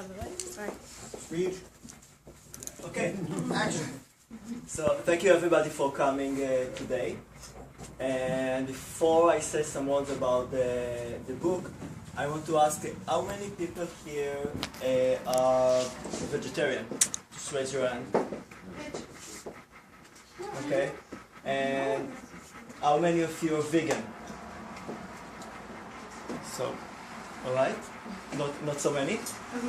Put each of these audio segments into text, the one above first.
out of the way. Sorry. Read. Okay, action. So thank you everybody for coming today. And before I say some words about the book, I want to ask how many people here are vegetarian? Just raise your hand. Okay. And how many of you are vegan? So, all right. Not so many.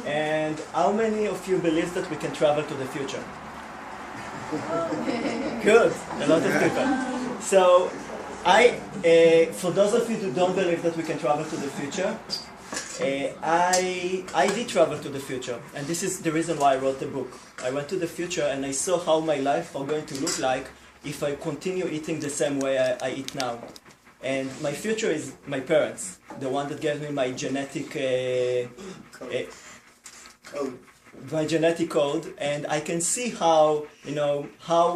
And how many of you believe that we can travel to the future? Good, a lot of people. So, for those of you who don't believe that we can travel to the future, I did travel to the future, and this is the reason why I wrote the book. I went to the future and I saw how my life are going to look like if I continue eating the same way I eat now. And my future is my parents, the one that gave me my genetic code, and I can see how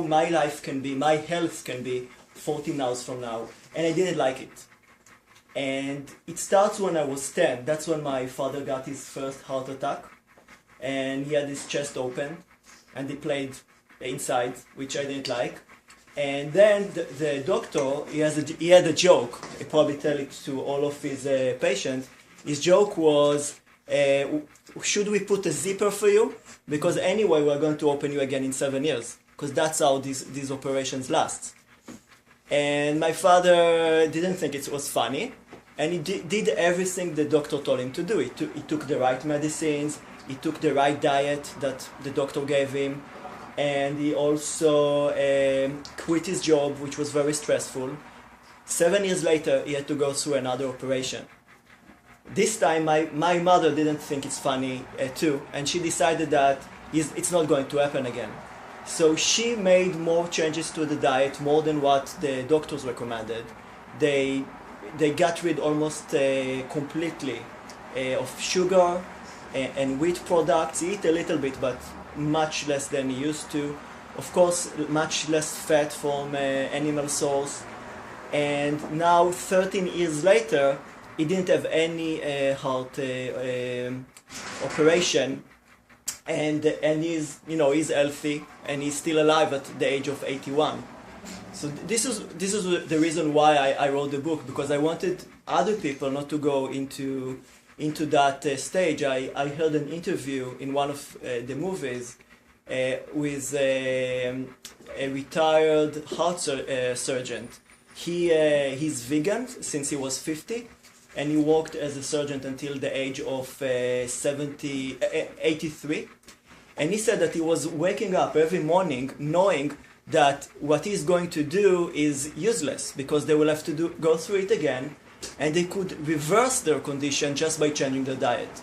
my life can be, my health can be 14 hours from now, and I didn't like it. And it starts when I was 10. That's when my father got his first heart attack, and he had his chest open, and he played inside, which I didn't like. And then the doctor, he had a joke. He probably tell it to all of his patients. His joke was, should we put a zipper for you? Because anyway, we're going to open you again in 7 years. Because that's how these operations last. And my father didn't think it was funny. And he did everything the doctor told him to do. He took the right medicines. He took the right diet that the doctor gave him. And he also quit his job, which was very stressful. 7 years later, he had to go through another operation. This time, my mother didn't think it's funny too, and she decided that it's not going to happen again. So she made more changes to the diet, more than what the doctors recommended. They got rid almost completely of sugar and wheat products. He eat a little bit, but much less than he used to. Of course, much less fat from animal source. And now, 13 years later, he didn't have any heart operation, and he's healthy, and he's still alive at the age of 81. So this is the reason why I wrote the book, because I wanted other people not to go into that stage. I heard an interview in one of the movies with a retired heart surgeon. He's vegan since he was 50, and he worked as a surgeon until the age of 83. And he said that he was waking up every morning knowing that what he's going to do is useless, because they will have to go through it again, and they could reverse their condition just by changing the diet.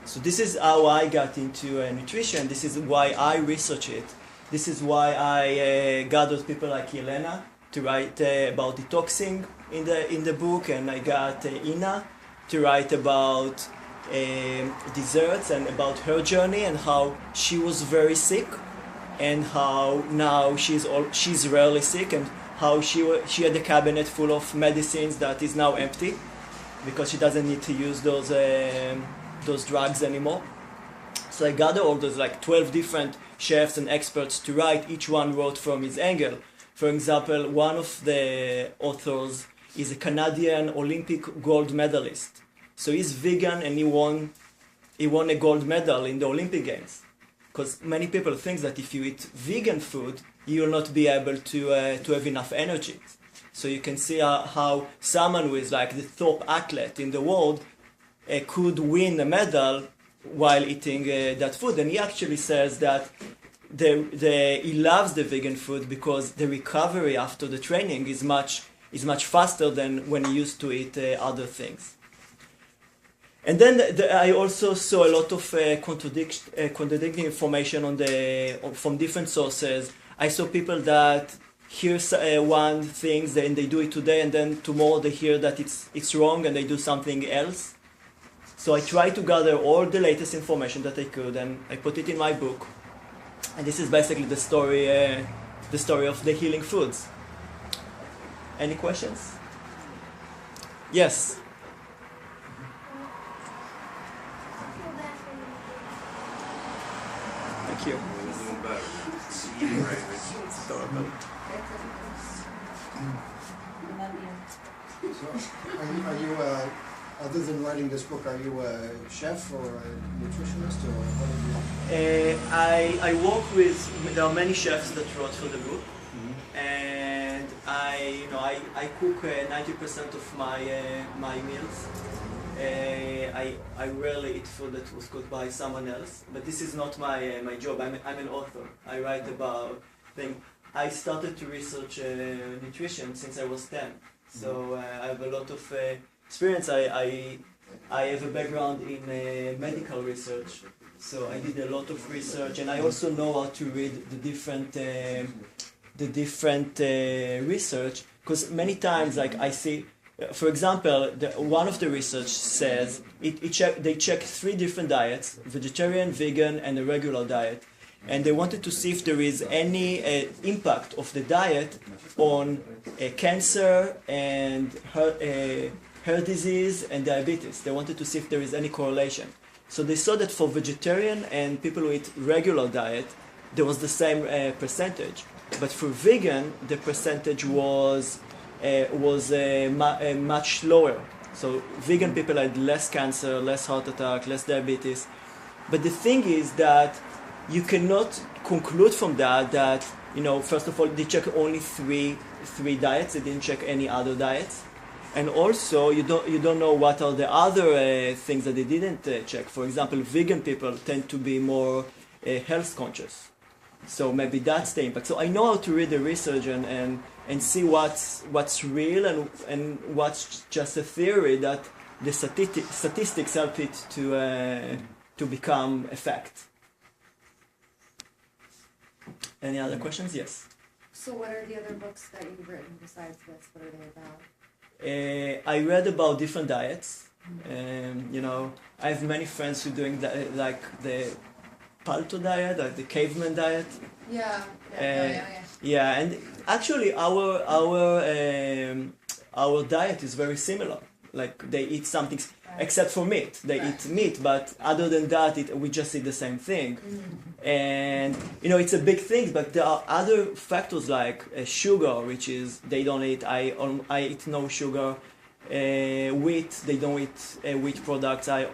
So this is how I got into nutrition. This is why I research it. This is why I gathered people like Elena to write about detoxing in the book, and I got Ina to write about desserts and about her journey and how she was very sick, and how now she's rarely sick, and how she had a cabinet full of medicines that is now empty because she doesn't need to use those drugs anymore. So I gathered all those 12 different chefs and experts to write. Each one wrote from his angle. For example, one of the authors is a Canadian Olympic gold medalist. So he's vegan, and he won a gold medal in the Olympic Games. Because many people think that if you eat vegan food, you will not be able to have enough energy. So you can see how someone who is like the top athlete in the world could win a medal while eating that food. And he actually says that he loves the vegan food because the recovery after the training is much faster than when he used to eat other things. And then I also saw a lot of contradicting information from different sources. I saw people that hear one thing, then they do it today, and then tomorrow they hear that it's wrong and they do something else. So I tried to gather all the latest information that I could, and I put it in my book. And this is basically the story of the healing foods. Any questions? Yes. Thank you. Doing better. It's adorable. So, are you other than writing this book, are you a chef or a nutritionist, or what are you? I work with, there are many chefs that wrote for the book, and I cook 90% of my meals. I rarely eat food that was cooked by someone else, but this is not my job. I'm an author. I write about things. I started to research nutrition since I was 10, so I have a lot of experience. I have a background in medical research, so I did a lot of research, and I also know how to read the different research, because many times, like I see, for example, one of the research says they check 3 different diets: vegetarian, vegan, and a regular diet, and they wanted to see if there is any impact of the diet on cancer and heart disease and diabetes. They wanted to see if there is any correlation. So they saw that for vegetarian and people who eat regular diet, there was the same percentage. But for vegan, the percentage was much lower. So vegan people had less cancer, less heart attack, less diabetes. But the thing is that you cannot conclude from that, first of all, they check only three diets. They didn't check any other diets. And also, you don't know what are the other things that they didn't check. For example, vegan people tend to be more health conscious. So maybe that's the impact. So I know how to read the research and see what's real and what's just a theory that the statistics help it to become a fact. Any other questions? Yes. So what are the other books that you've written besides this? What are they about? I read about different diets. I have many friends who are doing like the palto diet, like the caveman diet. Yeah. Yeah, and actually our diet is very similar. Like they eat something, except for meat. They eat meat, but other than that, we just eat the same thing. And it's a big thing, but there are other factors like sugar, which is they don't eat. I eat no sugar. Wheat, they don't eat wheat products. I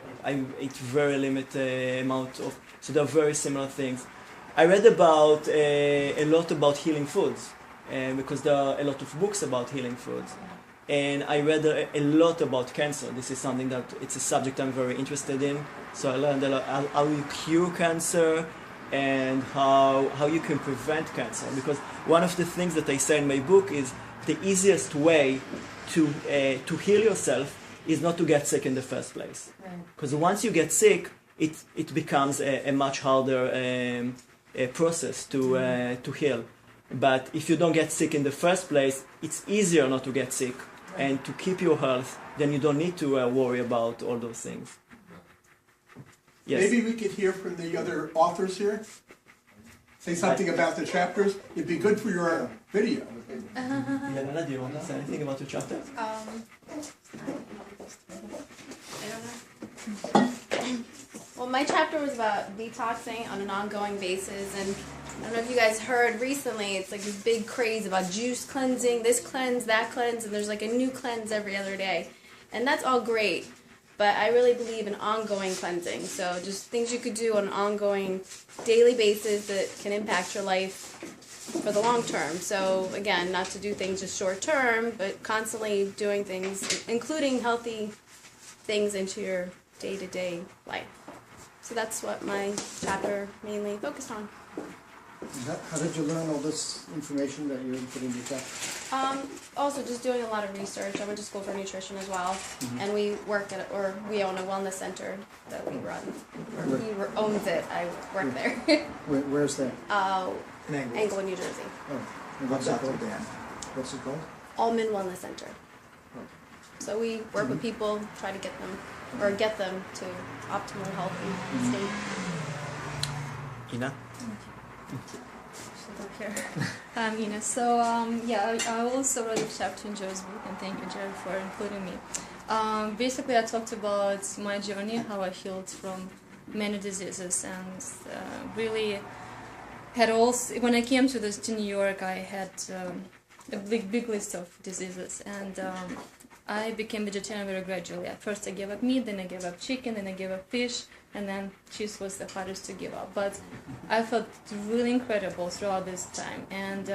eat very limited amount of. So they're very similar things. I read about a lot about healing foods, because there are a lot of books about healing foods. And I read a lot about cancer. This is something that it's a subject I'm very interested in. So I learned a lot how you cure cancer and how you can prevent cancer. Because one of the things that I say in my book is the easiest way to heal yourself is not to get sick in the first place. Because once you get sick, it becomes a much harder process to heal. But if you don't get sick in the first place, it's easier not to get sick and to keep your health. Then you don't need to worry about all those things. Yes. Maybe we could hear from the other authors here. Say something about the chapters. It'd be good for your video. Yelena, do you want to say anything about your chapter? I don't know. Well, my chapter was about detoxing on an ongoing basis, and I don't know if you guys heard recently, it's like this big craze about juice cleansing, this cleanse, that cleanse, and there's like a new cleanse every other day. And that's all great, but I really believe in ongoing cleansing. So just things you could do on an ongoing daily basis that can impact your life for the long term. So again, not to do things just short term, but constantly doing things, including healthy things into your day-to-day life. So that's what my chapter mainly focused on. How did you learn all this information that you're putting in your chapter? Also just doing a lot of research. I went to school for nutrition as well, and we own a wellness center that we run. He owns it. I work there. Where's that? Englewood, New Jersey. Oh, and what's it called? What's it called? Allman Wellness Center. So we work with people, try to get them to optimal healthy state. Ina? I'm Ina. So, I also read a chapter in Joe's book, and thank you, Joe, for including me. Basically, I talked about my journey, how I healed from many diseases, and really had also, when I came to New York, I had a big list of diseases, and I became vegetarian very gradually. At first I gave up meat, then I gave up chicken, then I gave up fish, and then cheese was the hardest to give up. But I felt really incredible throughout this time. And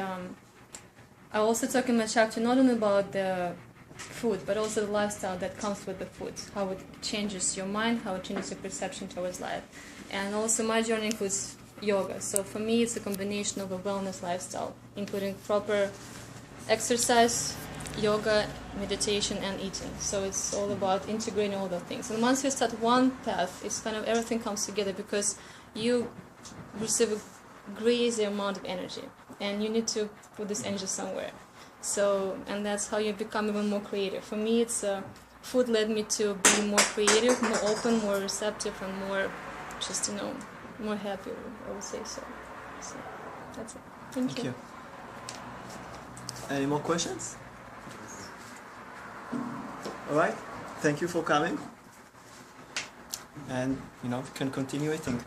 I also talk in my chapter not only about the food, but also the lifestyle that comes with the food, how it changes your mind, how it changes your perception towards life. And also my journey includes yoga. So for me, it's a combination of a wellness lifestyle, including proper exercise, yoga, meditation, and eating. So it's all about integrating all the things. And once you start one path, it's kind of everything comes together, because you receive a crazy amount of energy, and you need to put this energy somewhere. So, and that's how you become even more creative. For me, it's food led me to be more creative, more open, more receptive, and more just, more happy, I would say so. So that's it. Thank you. Any more questions? All right. Thank you for coming. And, you can continue eating.